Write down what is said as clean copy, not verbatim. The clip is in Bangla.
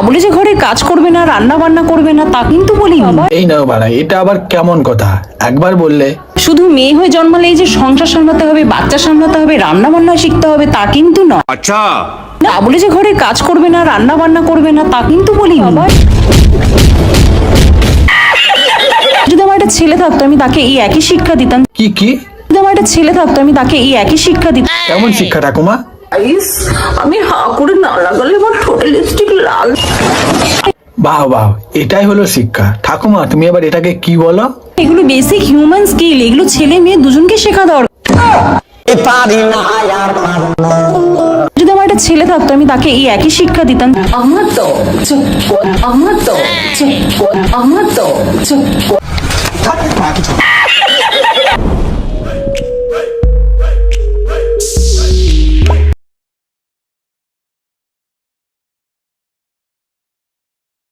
বলে যে ঘরে কাজ করবে না, রান্না বান্না করবে না, তা কিন্তু বলিনি। এই নাও বাড়া, এটা আবার কেমন কথা? একবার বললে। শুধু মেয়ে হয়ে জন্মালেই যে সংসার সামলাতে হবে, বাচ্চা সামলাতে হবে, রান্না বান্না শিখতে হবে, তা কিন্তু নয়। আচ্ছা, তা বলে যে ঘরে কাজ করবে না, রান্না বান্না করবে না, তা কিন্তু বলিনি। যদি আমার একটা ছেলে থাকতো আমি তাকে এই একই শিক্ষা দিতাম। কি কি? যদি আমার একটা ছেলে থাকতো আমি তাকে এই একই শিক্ষা দিতাম। কেমন শিক্ষা ঠাকুমা? আমি হা করে না লাগালে আমার ঠোঁটে লিপস্টিক লাল। বাহ বাহ, এটাই হলো শিক্ষা। ঠাকুমা তুমি এবার এটাকে কি বলো? এগুলো বেসিক হিউম্যান স্কিল, এগুলো ছেলে মেয়ে দুজনকে শেখা দরকার। যদি আমার একটা ছেলে থাকতো আমি তাকে এই একই শিক্ষা দিতাম। আমার তো আমার তো আমার তো